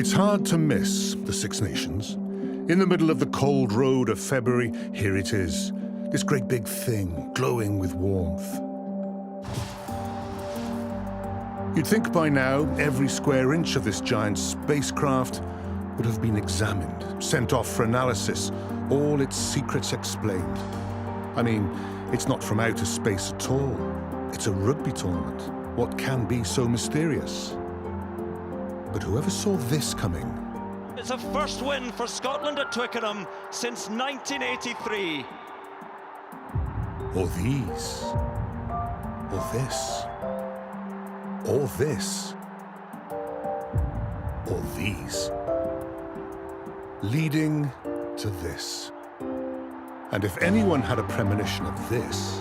It's hard to miss the Six Nations. In the middle of the cold road of February, here it is, this great big thing glowing with warmth. You'd think by now every square inch of this giant spacecraft would have been examined, sent off for analysis, all its secrets explained. I mean, it's not from outer space at all. It's a rugby tournament. What can be so mysterious? But whoever saw this coming? It's a first win for Scotland at Twickenham since 1983. Or these? Or this? Or this? Or these? Leading to this. And if anyone had a premonition of this...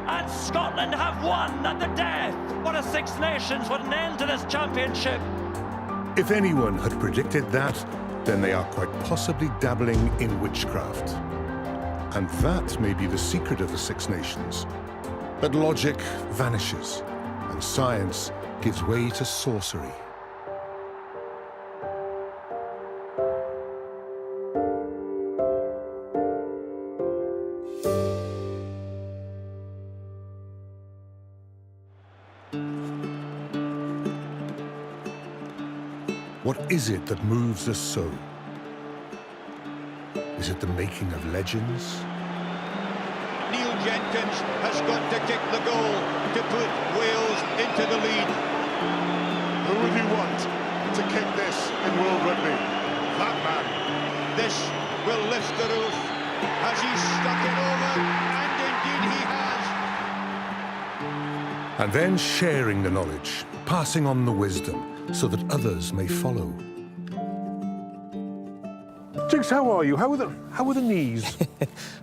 And Scotland have won at the death! What a Six Nations, what an end to this championship! If anyone had predicted that, then they are quite possibly dabbling in witchcraft. And that may be the secret of the Six Nations. That logic vanishes, and science gives way to sorcery. What is it that moves us so? Is it the making of legends? Neil Jenkins has got to kick the goal to put Wales into the lead. Who would you want to kick this in World Rugby? That man. This will lift the roof. Has he stuck it over? And indeed he has. And then sharing the knowledge, passing on the wisdom, so that others may follow. Jigs, how are you? How are the knees?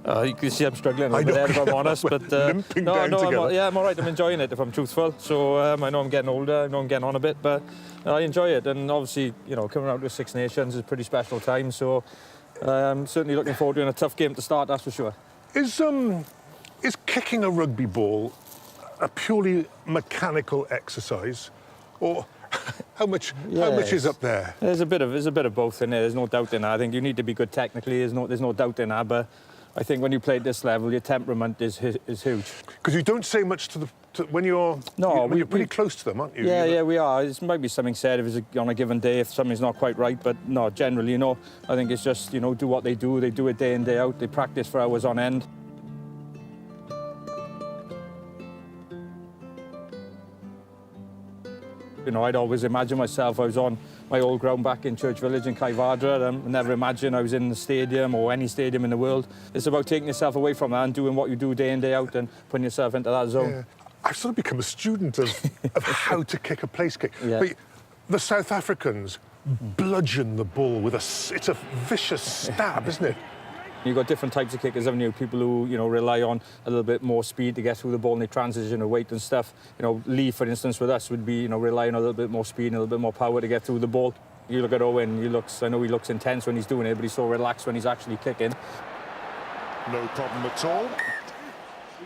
You can see I'm struggling a little bit there, if I'm honest. But limping down together. I'm all right. I'm enjoying it, if I'm truthful. So I know I'm getting older. I know I'm getting on a bit, but I enjoy it. And obviously, you know, coming out to Six Nations is a pretty special time. So I'm certainly looking forward to a tough game to start. That's for sure. Is kicking a rugby ball a purely mechanical exercise, or how much is up there? There's a bit of both in there. There's no doubt in that. I think you need to be good technically. There's no doubt in that. But I think when you play at this level, your temperament is huge. Because you don't say much to when you're you're pretty close to them, aren't you? Yeah, we are. There might be something said if it's on a given day if something's not quite right. But no, generally, you know, I think it's just, you know, do what they do. They do it day in, day out. They practice for hours on end. You know, I'd always imagine myself, I was on my old ground back in Church Village in Caivadra. I never imagined I was in the stadium or any stadium in the world. It's about taking yourself away from that and doing what you do day in, day out and putting yourself into that zone. Yeah. I've sort of become a student of how to kick a place kick. Yeah. But the South Africans bludgeon the ball with it's a vicious stab, isn't it? You've got different types of kickers, haven't you? People who, you know, rely on a little bit more speed to get through the ball and they transition or weight and stuff. You know, Lee, for instance, with us would be, you know, relying on a little bit more speed and a little bit more power to get through the ball. You look at Owen, I know he looks intense when he's doing it, but he's so relaxed when he's actually kicking. No problem at all.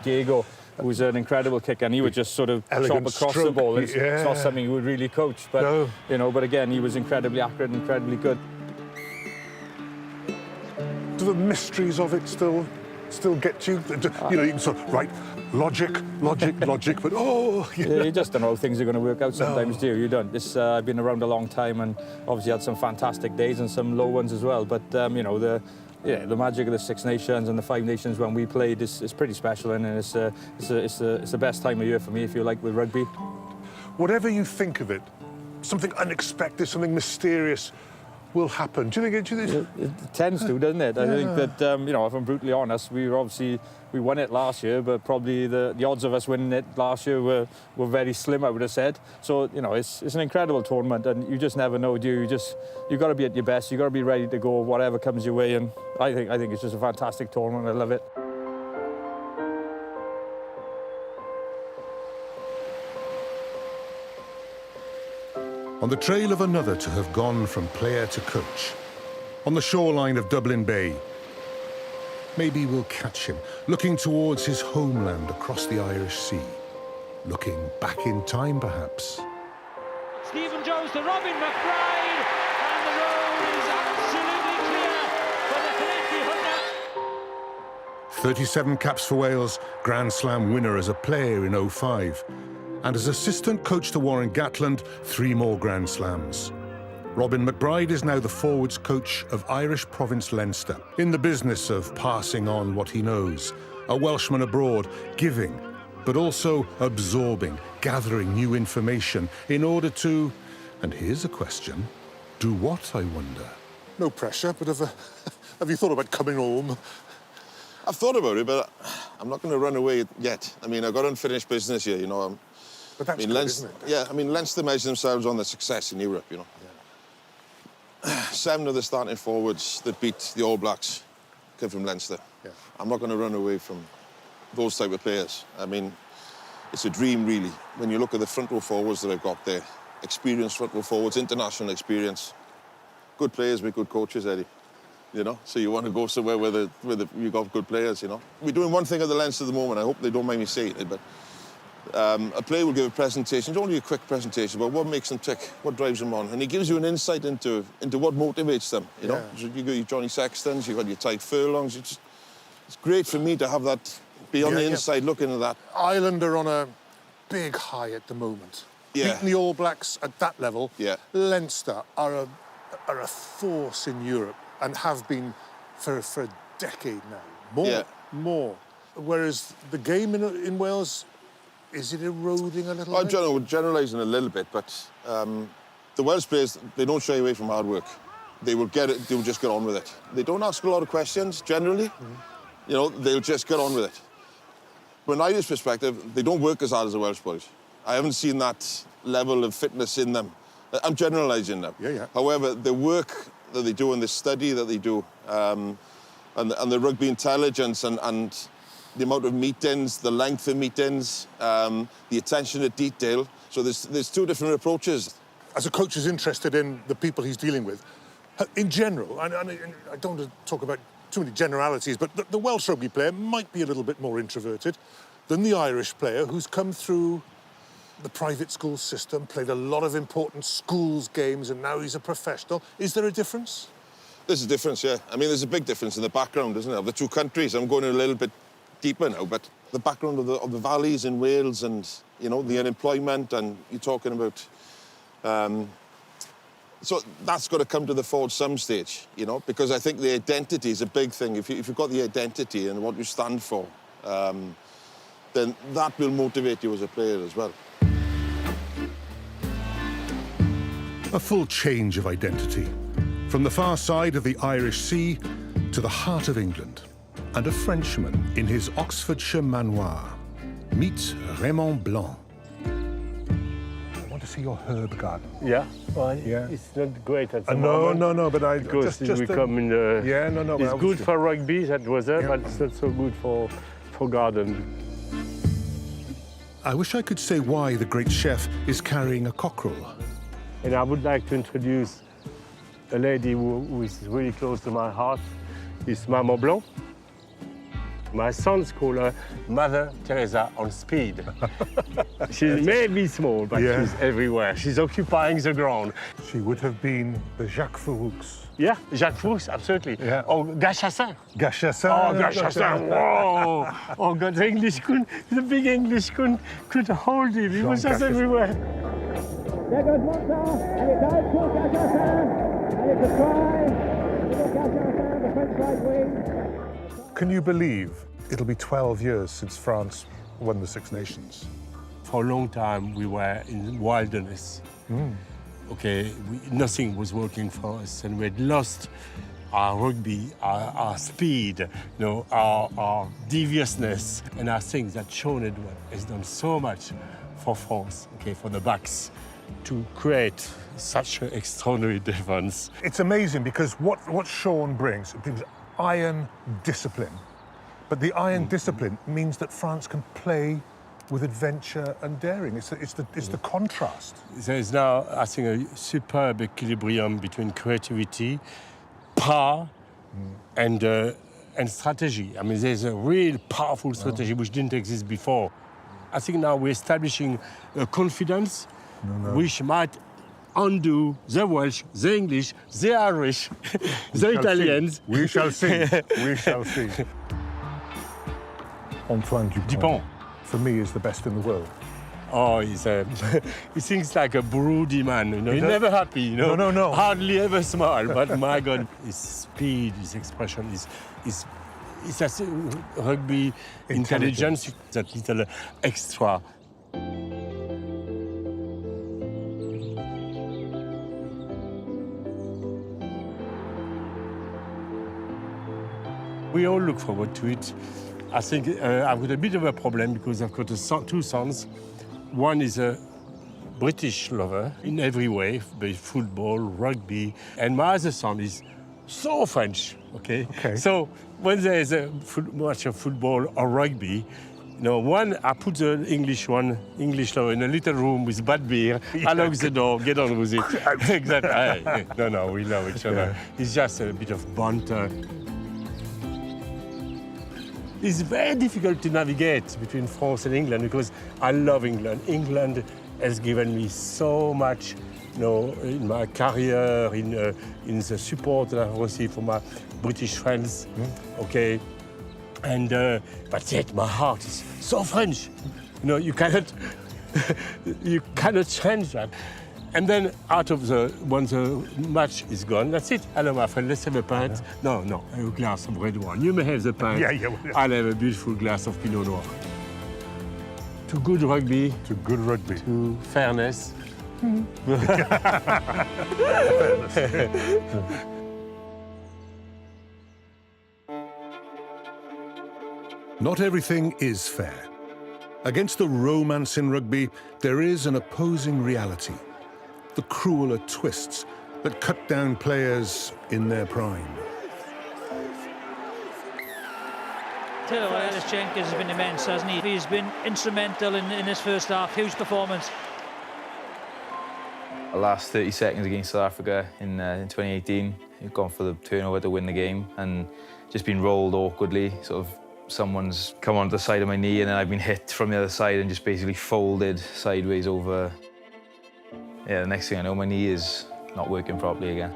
Diego was an incredible kicker, and he would just sort of chop across the ball. It's not something you would really coach, but no. You know, but again, he was incredibly accurate, incredibly good. Do the mysteries of it still get you? You know, you can sort of, right, logic, but you just don't know how things are going to work out sometimes, do you? You don't. I've been around a long time and obviously had some fantastic days and some low ones as well. But you know, the magic of the Six Nations and the Five Nations when we played is pretty special, and it's the best time of year for me, if you like, with rugby. Whatever you think of it, something unexpected, something mysterious will happen. Do you think it tends to, doesn't it? I think that, you know, if I'm brutally honest, we won it last year, but probably the odds of us winning it last year were very slim, I would have said. So, you know, it's an incredible tournament, and you just never know, do you? You've got to be at your best. You've got to be ready to go, whatever comes your way. And I think it's just a fantastic tournament. I love it. On the trail of another to have gone from player to coach, on the shoreline of Dublin Bay, maybe we'll catch him, looking towards his homeland across the Irish Sea, looking back in time, perhaps. Stephen Jones to Robin McBride, and is absolutely clear for the Connecty Hunter. 37 caps for Wales, Grand Slam winner as a player in '05. And as assistant coach to Warren Gatland, 3 more Grand Slams. Robin McBride is now the forwards coach of Irish province Leinster, in the business of passing on what he knows. A Welshman abroad, giving, but also absorbing, gathering new information in order to, and here's a question, do what, I wonder? No pressure, but have you thought about coming home? I've thought about it, but I'm not going to run away yet. I mean, I've got unfinished business here, you know. But that's I mean, good, Leinster, isn't it? yeah, I mean, Leinster measure themselves on their success in Europe, you know. Yeah. 7 of the starting forwards that beat the All Blacks came from Leinster. Yeah. I'm not going to run away from those type of players. I mean, it's a dream, really. When you look at the front row forwards that I've got there, experienced front row forwards, international experience, good players with good coaches, Eddie. You know, so you want to go somewhere where you got good players, you know. We're doing one thing at the Leinster at the moment. I hope they don't mind me saying it, but a player will give a presentation. It's only a quick presentation about what makes them tick, what drives them on, and he gives you an insight into what motivates them. You know, Yeah. you got your Johnny Sextons, you got your Tide Furlongs. It's great for me to have that, be on the inside looking at that. Ireland are on a big high at the moment. Yeah. Beating the All Blacks at that level. Yeah. Leinster are a force in Europe and have been for a decade now. More. Whereas the game in Wales, is it eroding a little bit? I'm generalising a little bit, but the Welsh players, they don't shy away from hard work. They will get it, they will just get on with it. They don't ask a lot of questions, generally. You know, they'll just get on with it. From an Irish perspective, they don't work as hard as the Welsh boys. I haven't seen that level of fitness in them. I'm generalising now. Yeah. However, the work that they do and the study that they do, and the rugby intelligence and the amount of meetings, the length of meetings, the attention to detail. So there's 2 different approaches. As a coach is interested in the people he's dealing with, in general, and I don't want to talk about too many generalities, but the Welsh rugby player might be a little bit more introverted than the Irish player who's come through the private school system, played a lot of important schools games, and now he's a professional. Is there a difference? There's a difference, yeah. I mean, there's a big difference in the background, isn't there, of the 2 countries. I'm going a little bit deeper now, but the background of the valleys in Wales and, you know, the unemployment, and you're talking about... so that's got to come to the fore at some stage, you know, because I think the identity is a big thing. If you've got the identity and what you stand for, then that will motivate you as a player as well. A full change of identity. From the far side of the Irish Sea to the heart of England. And a Frenchman in his Oxfordshire manoir. Meet Raymond Blanc. I want to see your herb garden. Yeah, well, Yeah. it's not great at the moment. No, but I Because just we come in the... Yeah, no. It's but good for rugby, that weather, Yeah. but it's not so good for garden. I wish I could say why the great chef is carrying a cockerel. And I would like to introduce a lady who is really close to my heart. It's Maman Blanc. My sons call her Mother Teresa on speed. She may be small, but Yeah. she's everywhere. She's occupying the ground. She would have been the Jacques Fuchs. Yeah, Jacques Fuchs, absolutely. Yeah. Or Gachassin. Gachassin. Oh, Gachassin, whoa! Oh, God, the big English could hold him. He was just Gachassin. everywhere. There goes Monta, and it's out to Gachassin, and it's a try. Little Gachassin, the French right wing. Can you believe it'll be 12 years since France won the Six Nations? For a long time, we were in wilderness. Okay, nothing was working for us, and we had lost our rugby, our speed, you know, our deviousness, and I think that Sean Edward has done so much for France, okay, for the backs, to create such an extraordinary defense. It's amazing because what Sean brings iron discipline. But the iron discipline means that France can play with adventure and daring. It's the contrast. There is now, I think, a superb equilibrium between creativity, power, and strategy. I mean, there's a real powerful strategy which didn't exist before. I think now we're establishing a confidence which might undo the Welsh, the English, the Irish, the Italians. We shall see. We shall see. Antoine Dupont, for me, is the best in the world. Oh, he seems like a broody man, you know. He's never happy, you know. No. Hardly ever smile, but my God, his speed, his expression, his rugby intelligence, that little extra. We all look forward to it. I think I've got a bit of a problem because I've got two sons. One is a British lover in every way, be it football, rugby, and my other son is so French, okay? So when there is a match of football or rugby, you know, I put the English lover in a little room with bad beer, I lock the door, get on with it. Exactly. No, we love each other. It's just a bit of banter. It's very difficult to navigate between France and England because I love England. England has given me so much, you know, in my career, in the support that I've received from my British friends, okay? And, but yet my heart is so French. You know, you cannot change that. And then when the match is gone, that's it. Hello, my friend, let's have a pint. No, a glass of red wine. You may have the pint. I'll have a beautiful glass of Pinot Noir. To good rugby. To good rugby. To fairness. Not everything is fair. Against the romance in rugby, there is an opposing reality. The crueler twists that cut down players in their prime. Tell you what, Ellis Jenkins has been immense, hasn't he? He's been instrumental in this first half. Huge performance. The last 30 seconds against South Africa in 2018, he'd gone for the turnover to win the game and just been rolled awkwardly. Sort of someone's come onto the side of my knee and then I've been hit from the other side and just basically folded sideways over. Yeah, the next thing I know, my knee is not working properly again.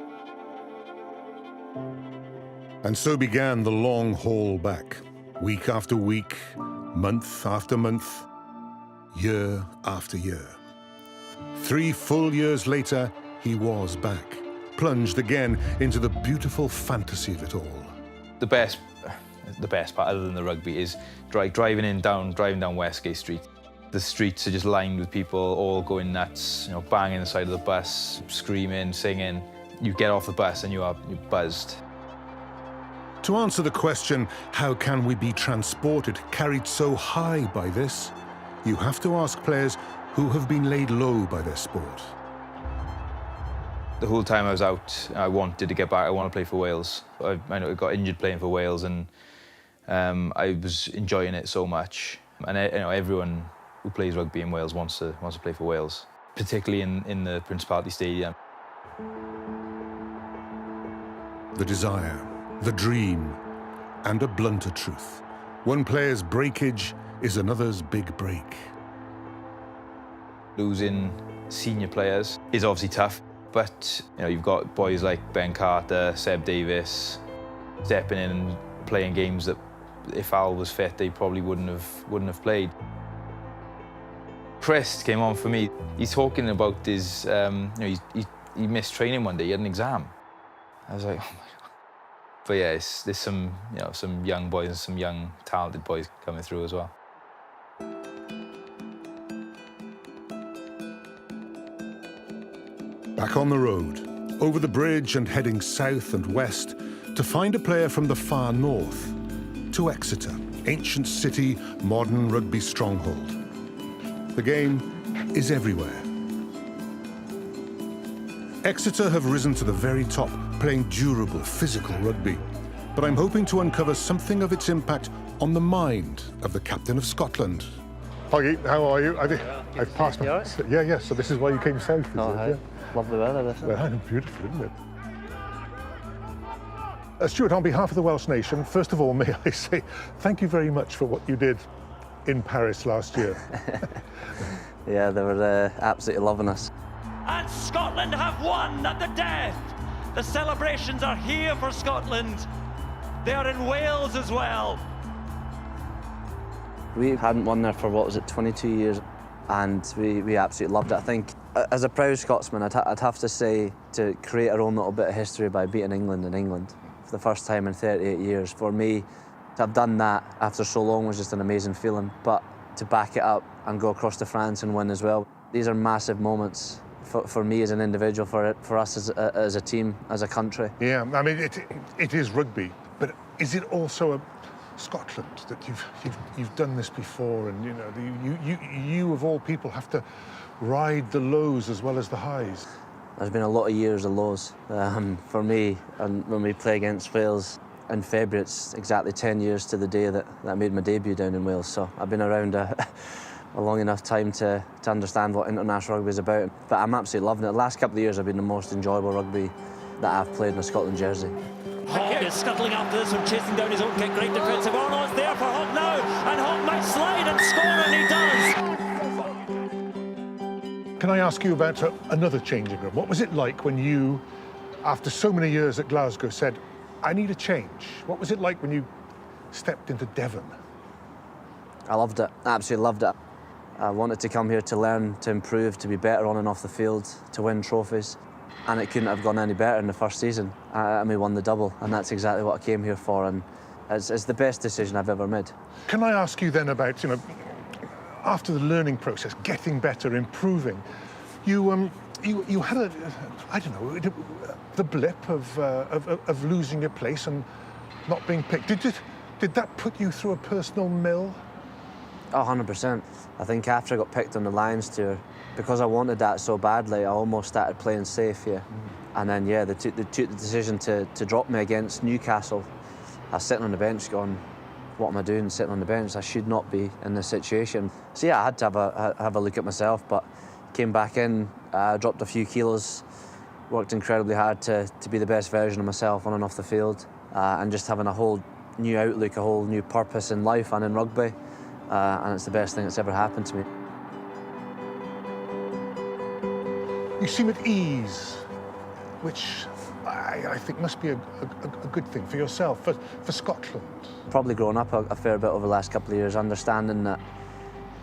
And so began the long haul back, week after week, month after month, year after year. 3 full years later, he was back, plunged again into the beautiful fantasy of it all. The best part, other than the rugby, is driving down Westgate Street. The streets are just lined with people all going nuts, you know, banging the side of the bus, screaming, singing. You get off the bus and you're buzzed. To answer the question, how can we be transported, carried so high by this? You have to ask players who have been laid low by their sport. The whole time I was out, I wanted to get back. I want to play for Wales. I know I got injured playing for Wales and I was enjoying it so much. And you know, everyone who plays rugby in Wales wants to play for Wales, particularly in the Principality Stadium. The desire, the dream, and a blunter truth. One player's breakage is another's big break. Losing senior players is obviously tough, but you know, you've got boys like Ben Carter, Seb Davis, stepping in and playing games that if Al was fit, they probably wouldn't have played. Chris came on for me. He's talking about his, you know, he missed training one day. He had an exam. I was like, oh my God. But yeah, there's some, you know, some young boys and some young talented boys coming through as well. Back on the road, over the bridge and heading south and west to find a player from the far north, to Exeter, ancient city, modern rugby stronghold. The game is everywhere. Exeter have risen to the very top, playing durable, physical rugby. But I'm hoping to uncover something of its impact on the mind of the captain of Scotland. Hoggy, how are you? I've passed my... Yeah, so this is why you came south, is it? Yeah. Lovely weather, this is. Well, beautiful, isn't it? Stuart, on behalf of the Welsh nation, first of all, may I say thank you very much for what you did in Paris last year. Yeah, they were absolutely loving us. and Scotland have won at the death. The celebrations are here for Scotland. They are in Wales as well. We hadn't won there for, what was it, 22 years, and we absolutely loved it. I think, as a proud Scotsman, I'd have to say to create our own little bit of history by beating England in England for the first time in 38 years. For me, to have done that after so long was just an amazing feeling, but to back it up and go across to France and win as well, these are massive moments for me as an individual, for us as a team, as a country. Yeah, I mean, it is rugby, but is it also Scotland that you've done this before, and you know you of all people have to ride the lows as well as the highs? There's been a lot of years of lows for me, and when we play against Wales in February, it's exactly 10 years to the day that I made my debut down in Wales. So I've been around a long enough time to understand what international rugby is about. But I'm absolutely loving it. The last couple of years have been the most enjoyable rugby that I've played in a Scotland jersey. Hogg is scuttling after this one, chasing down his own kick. Great defensive. Oh no, it's there for Hogg now, and Hogg might slide and score, and he does. Can I ask you about another changing room? What was it like when you, after so many years at Glasgow, said, I need a change? What was it like when you stepped into Devon? I loved it, absolutely loved it. I wanted to come here to learn, to improve, to be better on and off the field, to win trophies. And it couldn't have gone any better in the first season. And we won the double, and that's exactly what I came here for. And it's the best decision I've ever made. Can I ask you then about, you know, after the learning process, getting better, improving, you had a, I don't know, the blip of losing your place and not being picked. Did that put you through a personal mill? Oh, 100%. I think after I got picked on the Lions tour, because I wanted that so badly, I almost started playing safe here. And then, yeah, they took the decision to drop me against Newcastle. I was sitting on the bench going, what am I doing sitting on the bench? I should not be in this situation. So, yeah, I had to have a look at myself, but came back in, dropped a few kilos, worked incredibly hard to be the best version of myself on and off the field, and just having a whole new outlook, a whole new purpose in life and in rugby. And it's the best thing that's ever happened to me. You seem at ease, which I think must be a good thing for yourself, for Scotland. Probably grown up a fair bit over the last couple of years, understanding that,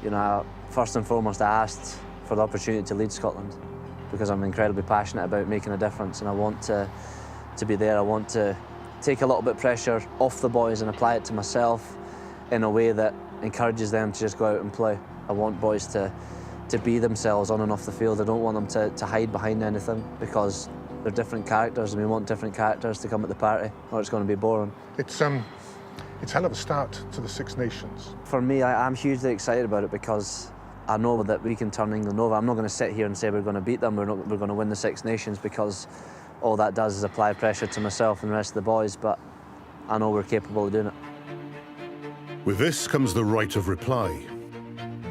you know, first and foremost, I asked for the opportunity to lead Scotland because I'm incredibly passionate about making a difference, and I want to be there. I want to take a little bit of pressure off the boys and apply it to myself in a way that encourages them to just go out and play. I want boys to be themselves on and off the field. I don't want them to hide behind anything, because they're different characters and we want different characters to come at the party, or it's going to be boring. It's hell of a start to the Six Nations. For me, I'm hugely excited about it because I know that we can turn England over. I'm not going to sit here and say we're going to beat them, we're going to win the Six Nations, because all that does is apply pressure to myself and the rest of the boys, but I know we're capable of doing it. With this comes the right of reply.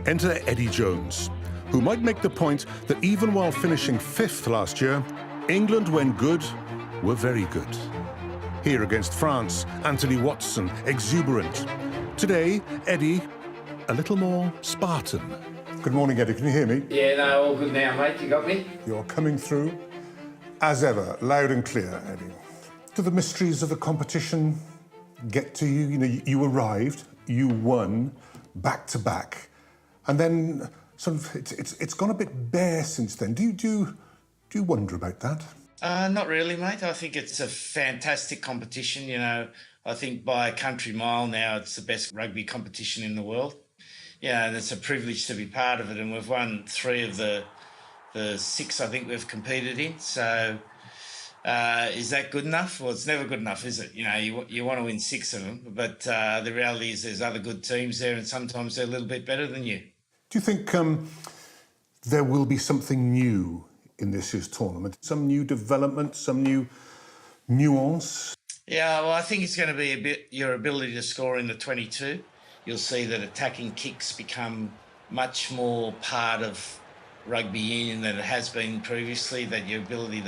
Enter Eddie Jones, who might make the point that even while finishing 5th last year, England, when good, were very good. Here against France, Anthony Watson, exuberant. Today, Eddie, a little more Spartan. Good morning, Eddie. Can you hear me? Yeah, no, all good now, mate. You got me? You're coming through, as ever, loud and clear, Eddie. Do the mysteries of the competition get to you? You know, you arrived, you won, back to back, and then sort of it's gone a bit bare since then. Do you wonder about that? Not really, mate. I think it's a fantastic competition. You know, I think by a country mile now, it's the best rugby competition in the world. Yeah, and it's a privilege to be part of it. And we've won 3 of the 6 I think we've competed in. So is that good enough? Well, it's never good enough, is it? You know, you want to win 6 of them, but the reality is there's other good teams there, and sometimes they're a little bit better than you. Do you think there will be something new in this year's tournament? Some new development, some new nuance? Yeah, well, I think it's going to be a bit your ability to score in the 22. You'll see that attacking kicks become much more part of rugby union than it has been previously, that your ability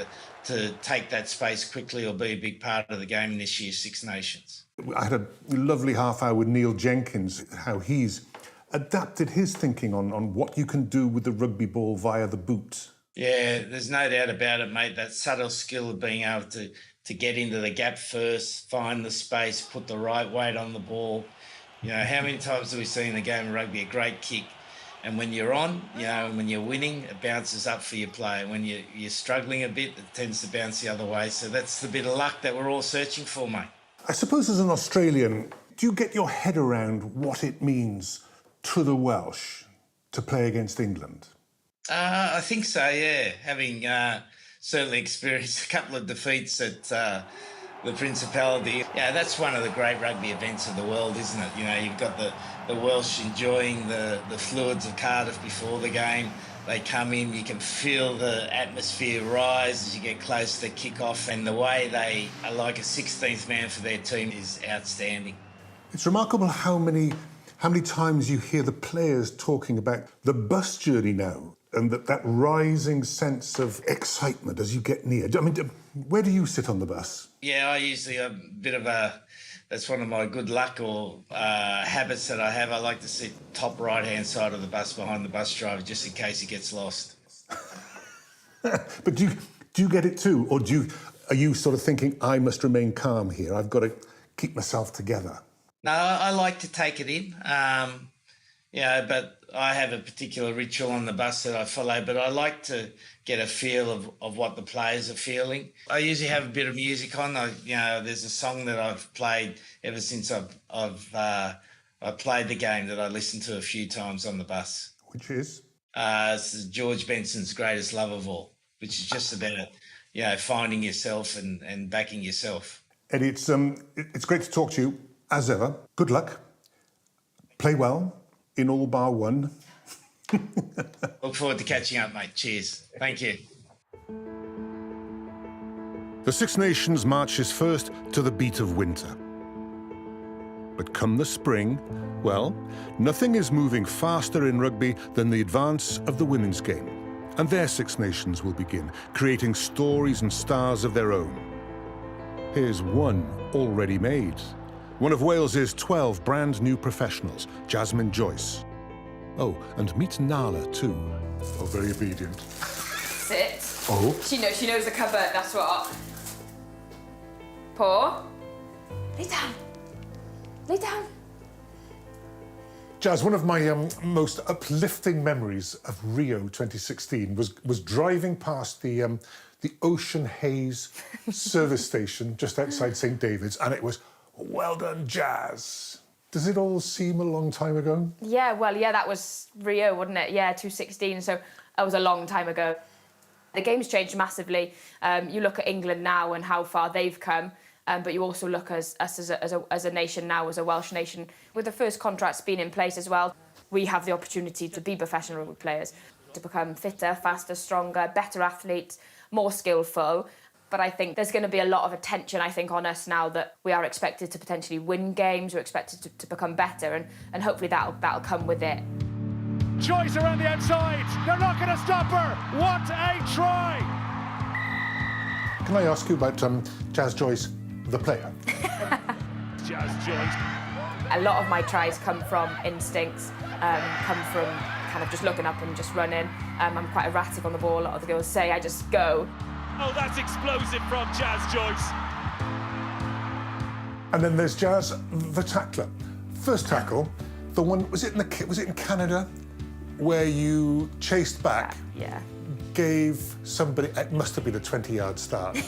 to take that space quickly will be a big part of the game in this year's Six Nations. I had a lovely half hour with Neil Jenkins, how he's adapted his thinking on what you can do with the rugby ball via the boot. Yeah, there's no doubt about it, mate. That subtle skill of being able to get into the gap first, find the space, put the right weight on the ball. You know, how many times do we see in the game of rugby a great kick, and when you're on, you know, when you're winning, it bounces up for your player. When you're struggling a bit, it tends to bounce the other way. So that's the bit of luck that we're all searching for, mate. I suppose as an Australian, do you get your head around what it means to the Welsh to play against England? I think so, yeah. Having certainly experienced a couple of defeats at the Principality. Yeah, that's one of the great rugby events of the world, isn't it? You know, you've got the Welsh enjoying the fluids of Cardiff before the game. They come in, you can feel the atmosphere rise as you get close to kick-off, and the way they are like a 16th man for their team is outstanding. It's remarkable how many times you hear the players talking about the bus journey now and that rising sense of excitement as you get near. I mean, where do you sit on the bus? Yeah, I usually a bit of that's one of my good luck or habits that I have. I like to sit top right-hand side of the bus behind the bus driver just in case he gets lost. But do you get it too? Or are you sort of thinking, I must remain calm here, I've got to keep myself together? No, I like to take it in. Yeah, but I have a particular ritual on the bus that I follow, but I like to get a feel of what the players are feeling. I usually have a bit of music on. There's a song that I've played ever since I played the game that I listened to a few times on the bus. Which is? It's George Benson's Greatest Love of All, which is just about, finding yourself and backing yourself. Eddie, it's great to talk to you, as ever. Good luck. Play well. In all bar one. Look forward to catching up, mate. Cheers. Thank you. The Six Nations marches first to the beat of winter. But come the spring, well, nothing is moving faster in rugby than the advance of the women's game. And their Six Nations will begin, creating stories and stars of their own. Here's one already made. One of Wales's 12 brand new professionals, Jasmine Joyce. Oh, and meet Nala too. Oh, very obedient. Sit. Oh. She knows the cupboard, that's what. Paw. Lay down. Lay down. Jazz, one of my most uplifting memories of Rio 2016 was driving past the Ocean Haze service station just outside St David's, and it was, well done, Jazz. Does it all seem a long time ago? Yeah, well, yeah, that was Rio, wasn't it? Yeah, 2016, so that was a long time ago. The game's changed massively. You look at England now and how far they've come, but you also look at us as a nation now, as a Welsh nation. With the first contracts being in place as well, we have the opportunity to be professional rugby players, to become fitter, faster, stronger, better athletes, more skillful. But I think there's going to be a lot of attention, I think, on us now that we are expected to potentially win games, we're expected to become better, and hopefully that'll come with it. Joyce around the outside. They're not going to stop her. What a try! Can I ask you about Jazz Joyce, the player? Jazz Joyce. A lot of my tries come from instincts, come from kind of just looking up and just running. I'm quite erratic on the ball. A lot of the girls say I just go. Oh, that's explosive from Jazz Joyce. And then there's Jazz, the tackler. First tackle, the one, was it in Canada, where you chased back? Yeah. Gave somebody, it must have been a 20-yard start,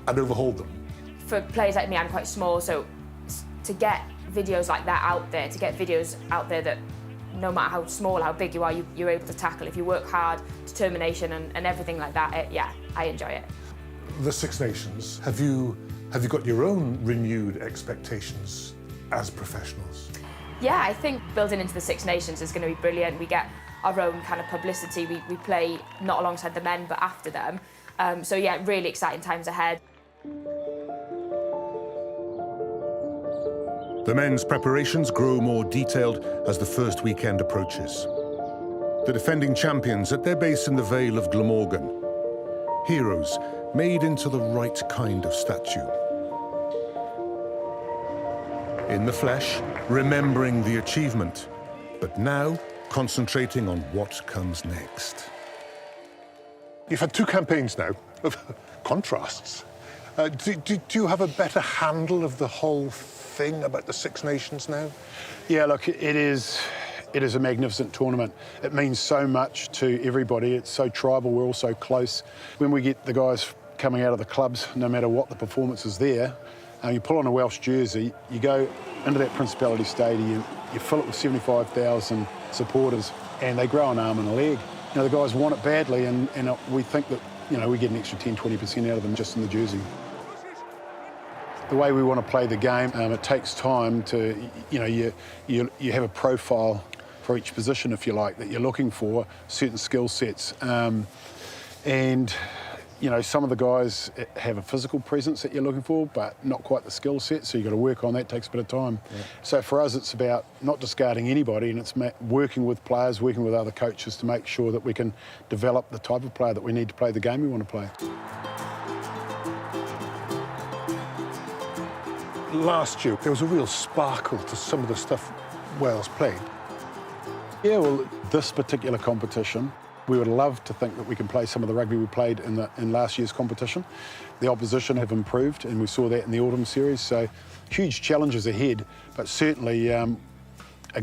and overhauled them. For players like me, I'm quite small, so to get videos like that out there, that no matter how small, how big you are, you're able to tackle. If you work hard, determination and everything like that, I enjoy it. The Six Nations, have you got your own renewed expectations as professionals? Yeah, I think building into the Six Nations is going to be brilliant. We get our own kind of publicity. We play not alongside the men, but after them. So yeah, really exciting times ahead. The men's preparations grow more detailed as the first weekend approaches. The defending champions at their base in the Vale of Glamorgan. Heroes made into the right kind of statue. In the flesh, remembering the achievement, but now concentrating on what comes next. You've had 2 campaigns now of contrasts. Do you have a better handle of the whole thing about the Six Nations now? Yeah, look, it is a magnificent tournament. It means so much to everybody. It's so tribal, we're all so close. When we get the guys coming out of the clubs, no matter what the performance is there, you pull on a Welsh jersey, you go into that Principality Stadium, you fill it with 75,000 supporters, and they grow an arm and a leg. You know, the guys want it badly, and we think that, you know, we get an extra 10-20% out of them just in the jersey. The way we want to play the game, it takes time to, you know, you have a profile for each position, if you like, that you're looking for, certain skill sets. And, you know, some of the guys have a physical presence that you're looking for, but not quite the skill set, so you've got to work on that. It takes a bit of time. Yeah. So for us, it's about not discarding anybody, and it's working with players, working with other coaches to make sure that we can develop the type of player that we need to play the game we want to play. Last year, there was a real sparkle to some of the stuff Wales played. Yeah, well, this particular competition, we would love to think that we can play some of the rugby we played in last year's competition. The opposition have improved, and we saw that in the autumn series, so huge challenges ahead, but certainly a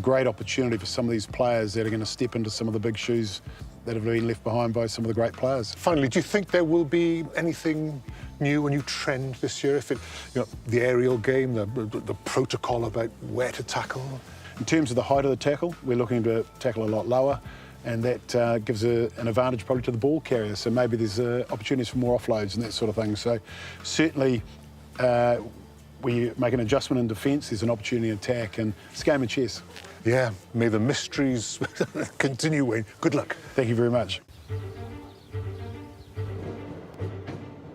great opportunity for some of these players that are going to step into some of the big shoes that have been left behind by some of the great players. Finally, do you think there will be anything new, a new trend this year? If it, you know, the aerial game, the protocol about where to tackle? In terms of the height of the tackle, we're looking to tackle a lot lower, and that gives an advantage probably to the ball carrier. So maybe there's opportunities for more offloads and that sort of thing. So certainly we make an adjustment in defence, there's an opportunity in attack, and it's a game of chess. Yeah, may the mysteries continue, Wayne. Good luck. Thank you very much.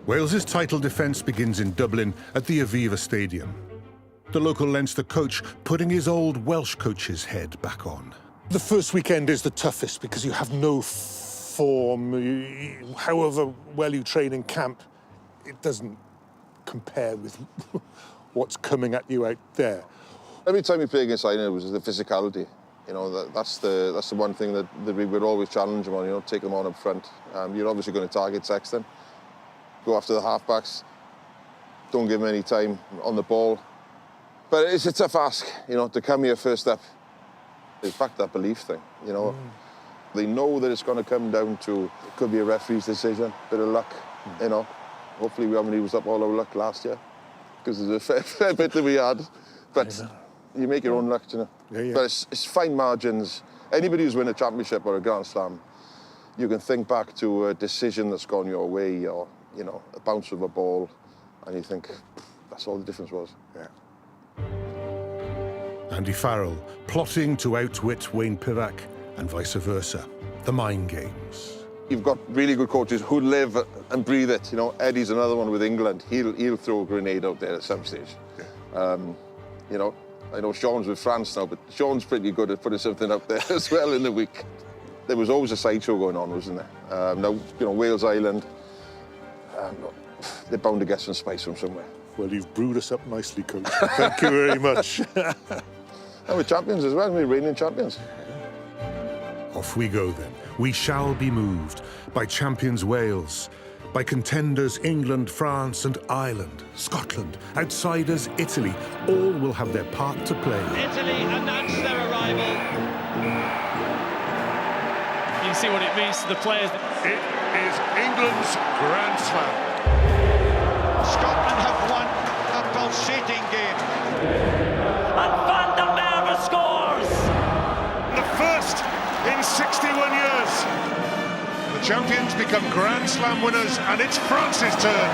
Wales's title defence begins in Dublin at the Aviva Stadium. The local Leinster coach putting his old Welsh coach's head back on. The first weekend is the toughest because you have no form. However well you train in camp, it doesn't compare with what's coming at you out there. Every time we play against Ireland, it was the physicality. You know, that's the one thing that we would always challenge them on. You know, take them on up front. You're obviously going to target Sexton. Go after the halfbacks. Don't give them any time on the ball. But it's a tough ask, you know, to come here first up. It's back to that belief thing, you know. They know that it's going to come down to, it could be a referee's decision, bit of luck, you know. Hopefully we haven't used up all our luck last year, because there's a fair bit that we had. But you make your own luck, you know. Yeah. But it's fine margins. Anybody who's won a championship or a Grand Slam, you can think back to a decision that's gone your way, or, you know, a bounce of a ball, and you think, that's all the difference was. Yeah. Andy Farrell plotting to outwit Wayne Pivac and vice versa. The mind games. You've got really good coaches who live and breathe it. You know, Eddie's another one with England. He'll throw a grenade out there at some stage. Yeah. You know, I know Sean's with France now, but Sean's pretty good at putting something out there as well in the week. There was always a sideshow going on, wasn't there? Now, you know, Wales Island, they're bound to get some spice from somewhere. Well, you've brewed us up nicely, Coach. Thank you very much. And we're champions as well, we're reigning champions. Off we go then. We shall be moved by champions Wales, by contenders England, France and Ireland, Scotland, outsiders Italy. All will have their part to play. Italy announce their arrival. You can see what it means to the players. It is England's Grand Slam. Scotland have won a pulsating game. And Van der Merwe scores! The first in 61 years. The champions become Grand Slam winners, and it's France's turn.